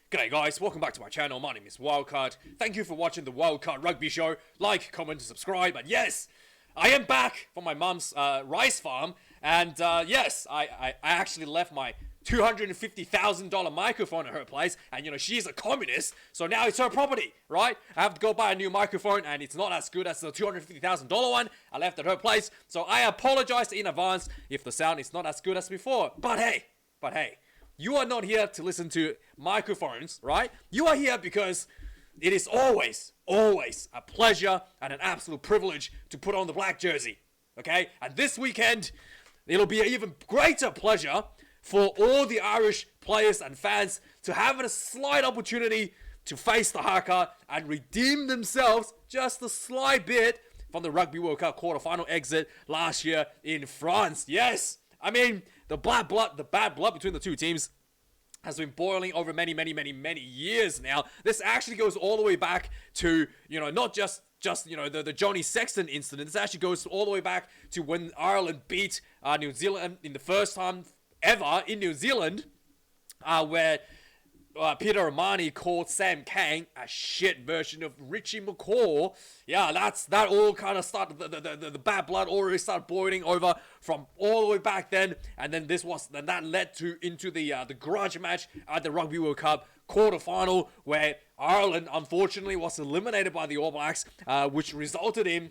G'day guys, welcome back to my channel. My name is Wildkard. Thank you for watching the Wildkard Rugby Show. Like, comment, and subscribe. And yes, I am back from my mum's rice farm. And yes, I actually left my $250,000 microphone at her place. And you know, she's a communist, so now it's her property, right? I have to go buy a new microphone and it's not as good as the $250,000 one I left at her place. So I apologize in advance if the sound is not as good as before. But hey, you are not here to listen to microphones, right? You are here because it is always a pleasure and an absolute privilege to put on the black jersey, okay? And this weekend, it'll be an even greater pleasure for all the Irish players and fans to have a slight opportunity to face the haka and redeem themselves just a slight bit from the Rugby World Cup quarterfinal exit last year in France. Yes, I mean, the bad blood between the two teams has been boiling over many years now. This actually goes all the way back to, you know, not just you know, the Johnny Sexton incident. This actually goes all the way back to when Ireland beat New Zealand in the first time ever in New Zealand, where Peter Romani called Sam Kang a shit version of Richie McCaw. Yeah, that all kind of started, the bad blood already started boiling over from all the way back then, and then that led into the grudge match at the Rugby World Cup quarterfinal, where Ireland unfortunately was eliminated by the All Blacks, which resulted in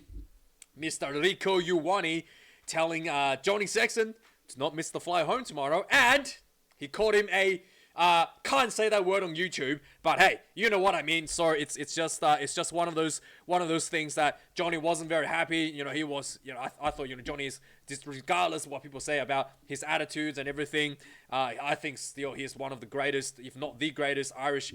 Mr. Rico Ioane telling Johnny Sexton to not miss the flight home tomorrow, and he called him a can't say that word on YouTube, but hey, you know what I mean. So it's just one of those things that Johnny wasn't very happy. You know, he was, you know, I thought, you know, Johnny is, just regardless of what people say about his attitudes and everything, I think still he's one of the greatest, if not the greatest Irish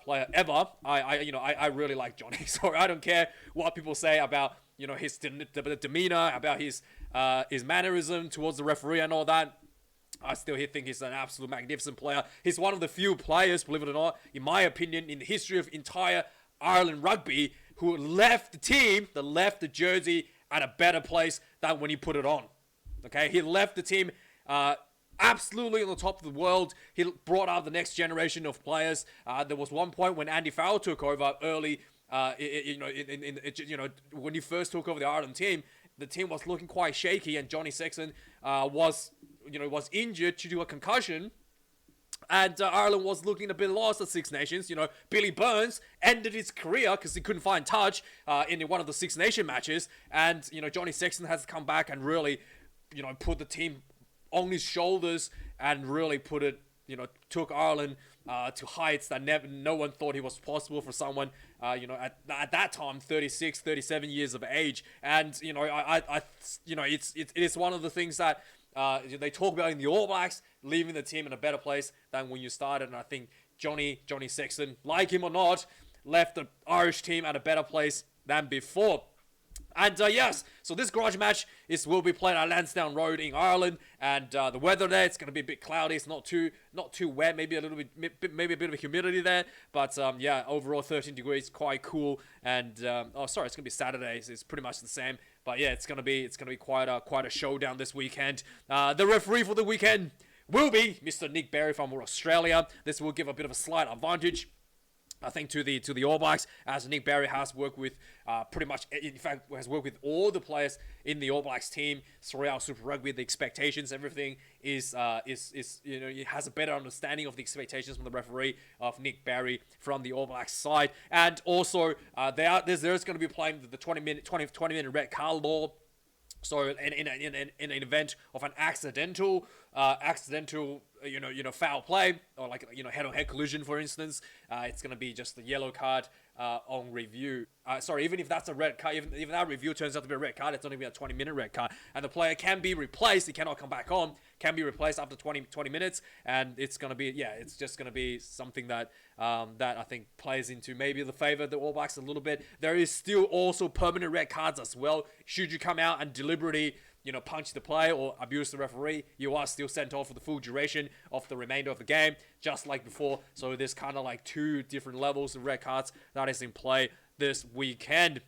player ever. I really like Johnny, so I don't care what people say about, you know, his demeanor, about his mannerism towards the referee and all that. I still think he's an absolute magnificent player. He's one of the few players, believe it or not, in my opinion, in the history of entire Ireland rugby, who left the team, left the jersey at a better place than when he put it on. Okay, he left the team absolutely on the top of the world. He brought out the next generation of players. There was one point when Andy Farrell took over early. When he first took over the Ireland team, the team was looking quite shaky, and Johnny Sexton was injured due to a concussion, and Ireland was looking a bit lost at Six Nations. You know, Billy Burns ended his career because he couldn't find touch in one of the Six Nation matches, and you know, Johnny Sexton has to come back and really, you know, put the team on his shoulders and really put it, you know, took Ireland to heights that no one thought it was possible for someone, you know, at that time, 36, 37 years of age. And, you know, it is one of the things that they talk about in the All Blacks, leaving the team in a better place than when you started. And I think Johnny Sexton, like him or not, left the Irish team at a better place than before. And yes, so this grudge match will be played at Lansdowne Road in Ireland, and the weather there, it's going to be a bit cloudy. It's not too wet, maybe a bit of humidity there, but yeah, overall 13 degrees, quite cool. And it's going to be Saturday, so it's pretty much the same. But yeah, it's going to be quite a showdown this weekend. The referee for the weekend will be Mr. Nick Berry from Australia. This will give a bit of a slight advantage, I think, to the All Blacks, as Nick Berry has worked with pretty much, in fact, has worked with all the players in the All Blacks team throughout Super Rugby. The expectations, everything is you know, he has a better understanding of the expectations from the referee of Nick Berry from the All Blacks side. And also, there's going to be playing the 20 minute red card law. So in an event of an accidental foul play, or like, you know, head-on-head collision, for instance, it's going to be just the yellow card on review. Even if that's a red card, even that review turns out to be a red card, it's not even a 20-minute red card, and the player can be replaced. He cannot come back on. Can be replaced after 20 minutes, and it's going to be, yeah, it's just going to be something that that I think plays into maybe the favor of the All Blacks a little bit. There is still also permanent red cards as well. Should you come out and deliberately, you know, punch the player or abuse the referee, you are still sent off for the full duration of the remainder of the game, just like before. So there's kind of like two different levels of red cards that is in play this weekend.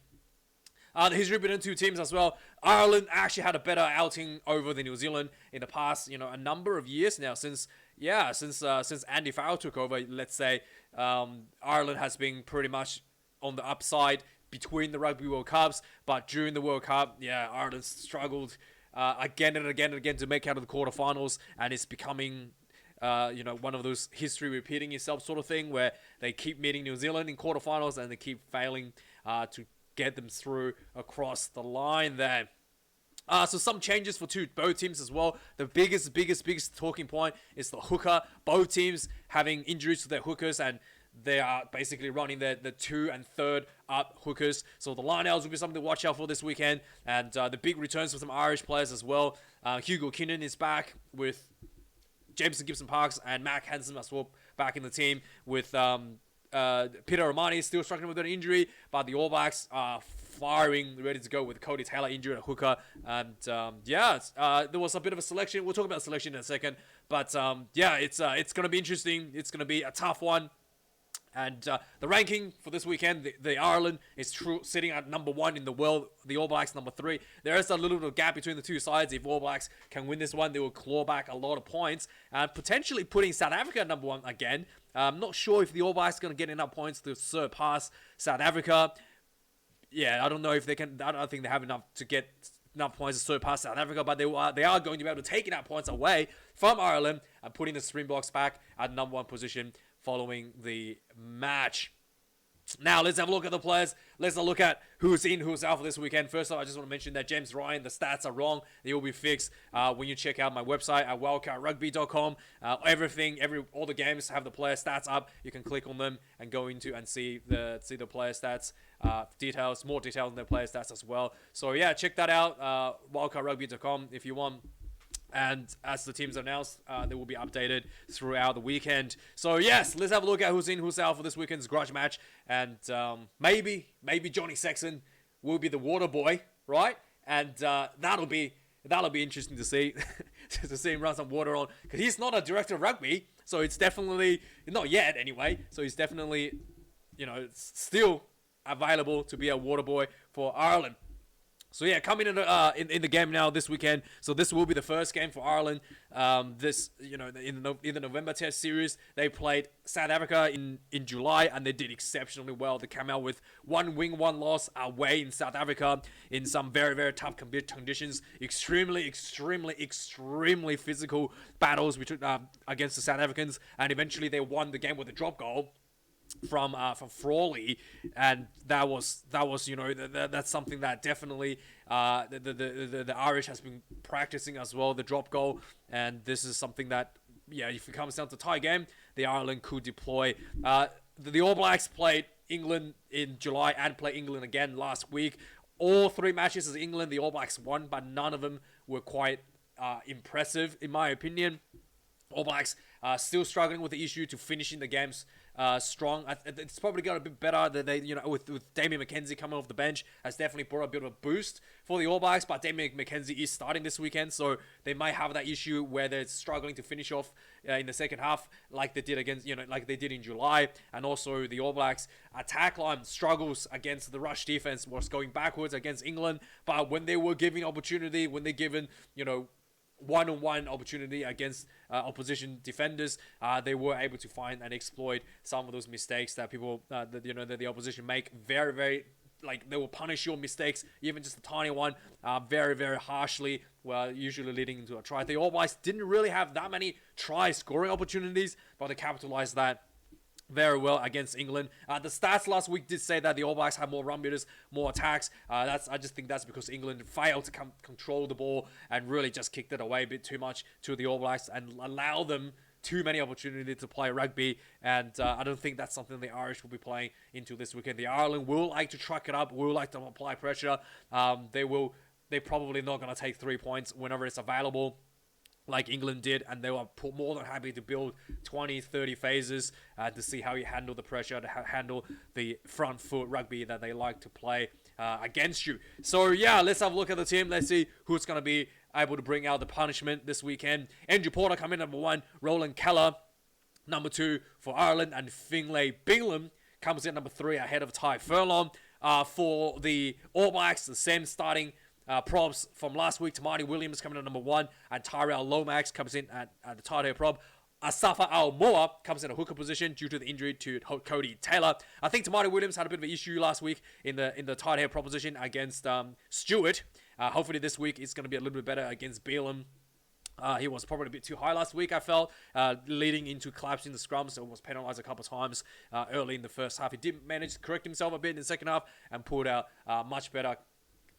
The history between the two teams as well. Ireland actually had a better outing over the New Zealand in the past, a number of years now since Andy Farrell took over. Let's say Ireland has been pretty much on the upside between the Rugby World Cups, but during the World Cup, Ireland struggled again and again and again to make out of the quarterfinals, and it's becoming one of those history repeating itself sort of thing where they keep meeting New Zealand in quarterfinals and they keep failing to get them through across the line there. So some changes for both teams as well. The biggest talking point is the hooker. Both teams having injuries to their hookers, and they are basically running the 2 and 3rd up hookers. So the line-outs will be something to watch out for this weekend. And the big returns for some Irish players as well. Hugo Kinnan is back with Jameson Gibson-Parks and Mac Hansen as well back in the team, with Peter Romani still struggling with an injury, but the All Blacks are firing, ready to go with Cody Taylor injured at hooker. And there was a bit of a selection. We'll talk about selection in a second, but it's going to be interesting. It's going to be a tough one. And the ranking for this weekend, the Ireland is sitting at number 1 in the world. The All Blacks number 3. There is a little bit of gap between the two sides. If All Blacks can win this one, they will claw back a lot of points, and potentially putting South Africa at number 1 again. I'm not sure if the All Blacks are going to get enough points to surpass South Africa. I don't know if they can. I don't think they have enough to get enough points to surpass South Africa, but they are going to be able to take enough points away from Ireland and putting the Springboks back at number 1 position following the match. Now, let's have a look at the players. Let's look at who's in, who's out for this weekend. First off, I just want to mention that James Ryan, the stats are wrong. They will be fixed when you check out my website at wildkardrugby.com. All the games have the player stats up. You can click on them and go into and see the player stats, more details on the player stats as well. So check that out, wildkardrugby.com if you want. And as the teams announced, they will be updated throughout the weekend. So yes, let's have a look at who's in, who's out for this weekend's grudge match. And maybe Johnny Sexton will be the water boy, right? And that'll be interesting to see, to see him run some water on, because he's not a director of rugby, so it's definitely not yet anyway. So he's definitely, still available to be a water boy for Ireland. So coming in the game now this weekend. So this will be the first game for Ireland. In the November Test series, they played South Africa in July, and they did exceptionally well. They came out with 1 win, 1 loss away in South Africa in some very, very tough conditions. Extremely physical battles against the South Africans, and eventually they won the game with a drop goal from Frawley, and that was that's something that definitely the Irish has been practicing as well, the drop goal, and this is something that if it comes down to tie game, the Ireland could deploy. The All Blacks played England in July and played England again last week. All 3 matches as England, the All Blacks won, but none of them were quite impressive in my opinion. All Blacks still struggling with the issue to finishing the games strong. It's probably got a bit better that they, with Damien McKenzie coming off the bench, has definitely brought a bit of a boost for the All Blacks. But Damien McKenzie is starting this weekend, so they might have that issue where they're struggling to finish off in the second half, like they did in July. And also the All Blacks attack line struggles against the rush defense, was going backwards against England. But when they were given opportunity, when they're given, one-on-one opportunity against opposition defenders, they were able to find and exploit some of those mistakes that people, that the opposition make. Very, very, they will punish your mistakes, even just a tiny one, very, very harshly, usually leading into a try. The All Blacks didn't really have that many try scoring opportunities, but they capitalized that very well against England. The stats last week did say that the All Blacks had more run meters, more attacks. I just think that's because England failed to control the ball and really just kicked it away a bit too much to the All Blacks and allow them too many opportunities to play rugby. And I don't think that's something the Irish will be playing into this weekend. The Ireland will like to truck it up, will like to apply pressure. They're probably not going to take 3 points whenever it's available, like England did, and they were more than happy to build 20, 30 phases to see how you handle the pressure, to handle the front foot rugby that they like to play against you. So let's have a look at the team. Let's see who's going to be able to bring out the punishment this weekend. Andrew Porter coming in number 1, Roland Keller number 2 for Ireland, and Finlay Bingham comes in number 3 ahead of Ty Furlong. For the All Blacks, the same starting props from last week. Tamati Williams coming in at number 1, and Tyrell Lomax comes in at the tight head prop. Asafa Al-Moa comes in a hooker position due to the injury to Cody Taylor. I think Tamati Williams had a bit of an issue last week in the tight head proposition against Stewart. Hopefully this week it's going to be a little bit better against Bielam. He was probably a bit too high last week, I felt, leading into collapsing the scrum, so was penalised a couple of times early in the first half. He did manage to correct himself a bit in the second half and pulled out much better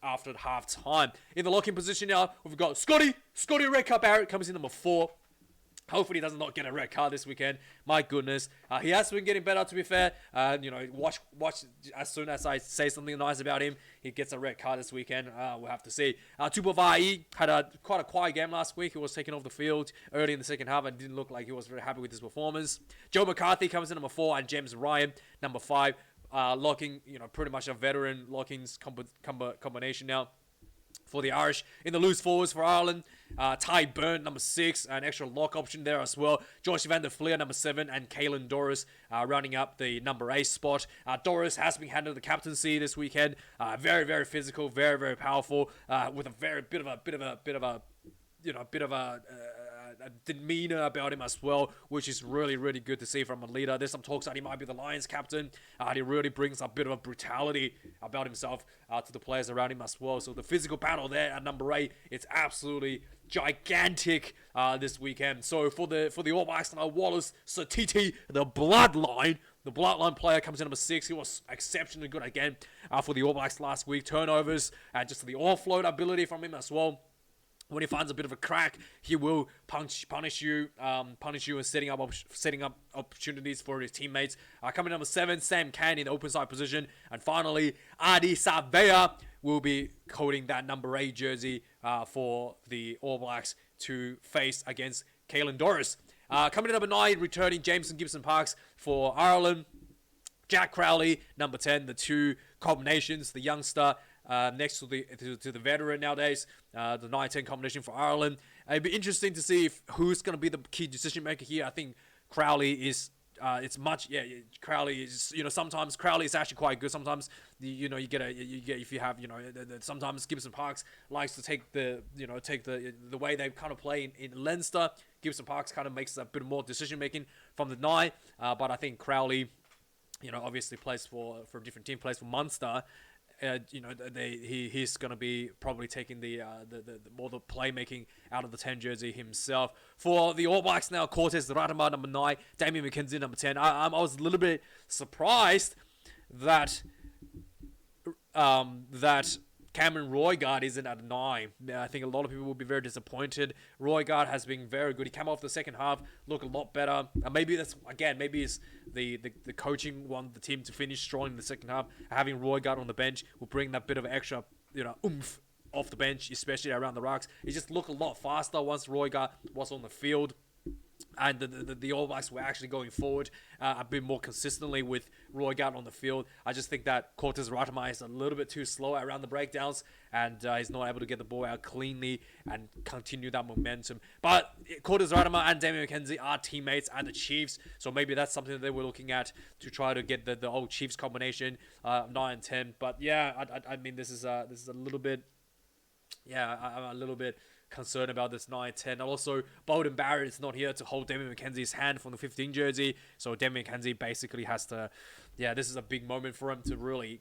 after half time. In the locking position now, we've got Scotty Red Cup Barrett comes in number 4. Hopefully he does not get a red card this weekend. My goodness. He has been getting better, to be fair. Watch as soon as I say something nice about him, he gets a red card this weekend. We'll have to see. Tupavai had quite a quiet game last week. He was taken off the field early in the second half and didn't look like he was very happy with his performance. Joe McCarthy comes in number 4 and James Ryan, number 5. Locking, pretty much a veteran lockings combination now for the Irish. In the loose forwards for Ireland, Ty Burn, number 6, an extra lock option there as well. Josh van der Fleer, number 7, and Caelan Doris rounding up the number 8 spot. Doris has been handed the captaincy this weekend. Very, very physical, very, very powerful, with a very bit of a demeanor about him as well, which is really, really good to see from a leader. There's some talks that he might be the Lions captain. He really brings a bit of a brutality about himself to the players around him as well. So the physical battle there at number 8, it's absolutely gigantic this weekend. So for the All Blacks, Wallace Satiti, the bloodline player comes in number 6. He was exceptionally good again for the All Blacks last week. Turnovers and just the offload ability from him as well. When he finds a bit of a crack, he will punish you and setting up opportunities for his teammates. Coming number 7, Sam Cane in the open side position, and finally Adi Savea will be holding that number 8 jersey for the All Blacks to face against Caelan Doris. Coming in number 9, returning Jameson Gibson-Parks for Ireland. Jack Crowley, number 10, the 2 combinations, the youngster. Next to the veteran nowadays, the 9-10 combination for Ireland. It'd be interesting to see who's going to be the key decision maker here. I think Crowley is. Crowley is. Sometimes Crowley is actually quite good. Sometimes sometimes Gibson Parks likes to take the way they kind of play in Leinster. Gibson Parks kind of makes a bit more decision making from the 9, but I think Crowley, obviously plays for a different team, plays for Munster. He's going to be probably taking the more the playmaking out of the 10 jersey himself. For the All Blacks now, Cortez Ratama, number 9, Damien McKenzie, number 10. I was a little bit surprised that Cameron Roygard isn't at 9. I think a lot of people will be very disappointed. Roygard has been very good. He came off the second half, looked a lot better. Maybe it's the coaching want the team to finish strong in the second half. Having Roygard on the bench will bring that bit of extra, oomph off the bench, especially around the rocks. He just looked a lot faster once Roygard was on the field. And the All Blacks were actually going forward a bit more consistently with Roygard on the field. I just think that Cortez Ratama is a little bit too slow around the breakdowns, and he's not able to get the ball out cleanly and continue that momentum. But Cortez Ratama and Damien McKenzie are teammates at the Chiefs, so maybe that's something that they were looking at to try to get the old Chiefs combination 9 and 10. But yeah, I mean this is a little bit. Yeah, I'm a little bit concerned about this 9-10. And also, Bolden Barrett is not here to hold Damien McKenzie's hand from the 15 jersey. So Damien McKenzie basically has to, this is a big moment for him to really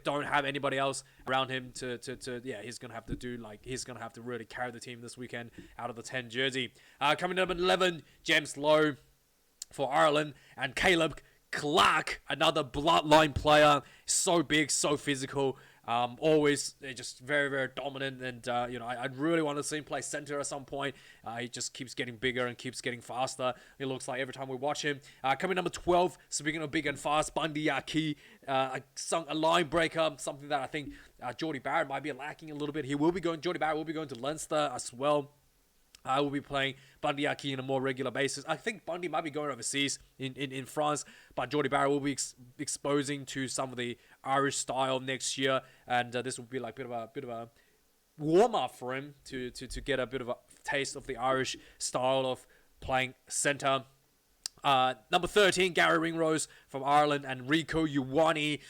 don't have anybody else around him he's going to have to really carry the team this weekend out of the 10 jersey. Coming up at 11, James Lowe for Ireland, and Caleb Clark, another bloodline player, so big, so physical. Always just very, very dominant, and I'd really want to see him play center at some point. He just keeps getting bigger and keeps getting faster. It looks like every time we watch him. Coming number 12, speaking of big and fast, Bundy Aki, a line breaker, something that I think Geordie Barrett might be lacking a little bit. Geordie Barrett will be going to Leinster as well. I will be playing Bundy Aki on a more regular basis. I think Bundy might be going overseas in France, but Geordie Barrett will be exposing to some of the Irish style next year, and this will be like a bit of a warm up for him to get a bit of a taste of the Irish style of playing centre. Number 13, Gary Ringrose from Ireland, and Rico Ioane.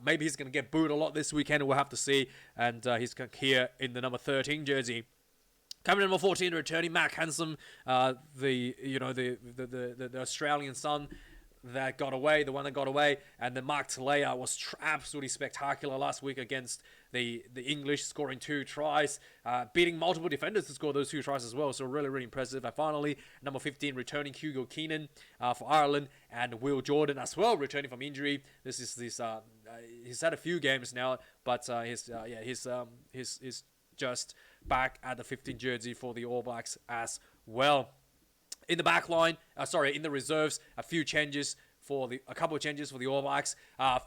Maybe he's going to get booed a lot this weekend. We'll have to see. And he's here in the number 13 jersey. Coming in number 14, returning Mac Hansen, the Australian son that got away, the one that got away, and then Mark Talea was absolutely spectacular last week against the English, scoring 2 tries, beating multiple defenders to score those 2 tries as well. So really, really impressive. And finally, number 15, returning Hugo Keenan for Ireland, and Will Jordan as well, returning from injury. He's had a few games now, but he's just back at the 15 jersey for the All Blacks as well. In the back line, in the reserves, a couple of changes for the All Blacks.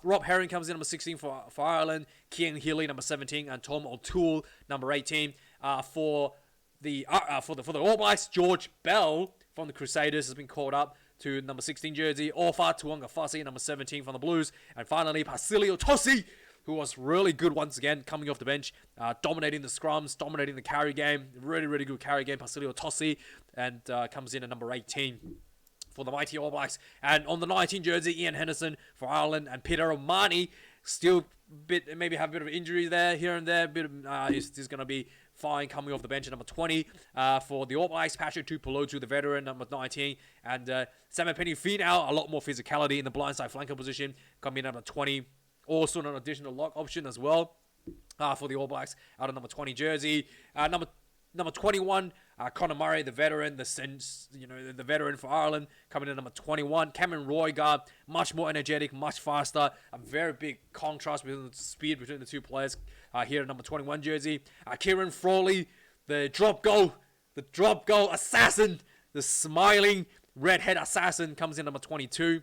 Rob Herring comes in number 16 for Ireland, Cian Healy number 17, and Tom O'Toole number 18. For the All Blacks, George Bell from the Crusaders has been called up to number 16 jersey. Ofa Tuanga-Fasi number 17 from the Blues, and finally Pasilio Tosi, who was really good once again, coming off the bench, dominating the scrums, dominating the carry game. Really, really good carry game, Pasilio Tosi, and comes in at number 18 for the mighty All Blacks. And on the 19 jersey, Ian Henderson for Ireland, and Peter O'Mahony, still maybe have a bit of injury there, here and there. He's going to be fine coming off the bench at number 20. For the All Blacks, Patrick Tupolotu, the veteran, number 19. And Samuel Penny-Finau, a lot more physicality in the blindside flanker position, coming in at number 20. Also an additional lock option as well for the All Blacks out of number 20 jersey. Number 21, Conor Murray, the veteran, the veteran for Ireland, coming in at number 21. Cameron Roygar, much more energetic, much faster. A very big contrast between the speed between the two players here at number 21 jersey. Kieran Frawley, the drop goal assassin, the smiling redhead assassin, comes in number 22.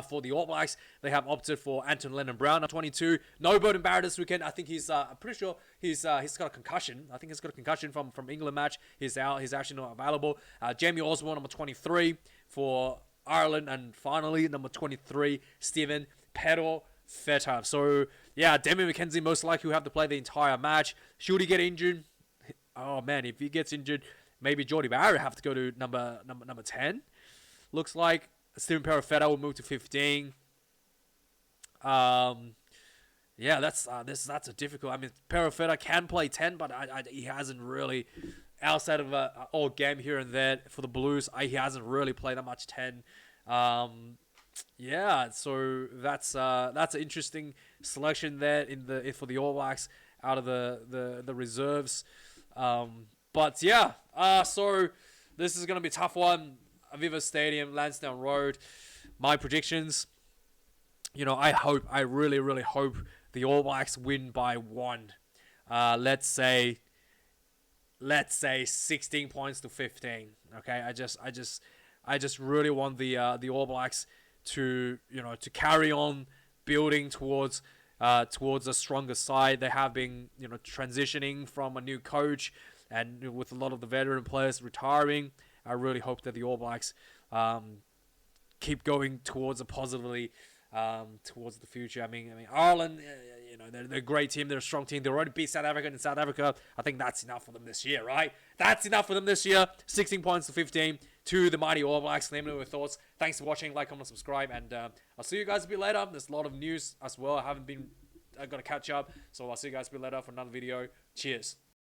For the All Blacks, they have opted for Anton Lennon-Brown at 22. No Beauden Barrett this weekend. I think I'm pretty sure he's got a concussion. I think he's got a concussion from England match. He's out. He's actually not available. Jamie Osborne, number 23 for Ireland. And finally, number 23, Stephen Perofeta. So, yeah, Damian McKenzie most likely will have to play the entire match. Should he get injured? Oh, man, if he gets injured, maybe Jordie Barrett have to go to number 10. Looks like Stephen Perofeta will move to 15. Yeah, that's a difficult. I mean, Perofeta can play 10, but he hasn't really, outside of an odd game here and there for the Blues, he hasn't really played that much 10. Yeah, so that's an interesting selection there for the All Blacks out of the reserves. But yeah, so this is gonna be a tough one. Aviva Stadium, Lansdowne Road. My predictions, I really, really hope the All Blacks win by 1. Let's say 16 points to 15. Okay, I just really want the All Blacks to carry on building towards a stronger side. They have been transitioning from a new coach, and with a lot of the veteran players retiring. I really hope that the All Blacks keep going towards positively towards the future. I mean, Ireland, they're a great team. They're a strong team. They already beat South Africa in South Africa. I think that's enough for them this year, right? That's enough for them this year. 16 points to 15 to the mighty All Blacks. Let me know your thoughts. Thanks for watching. Like, comment, subscribe, and I'll see you guys a bit later. There's a lot of news as well. I've got to catch up, so I'll see you guys a bit later for another video. Cheers.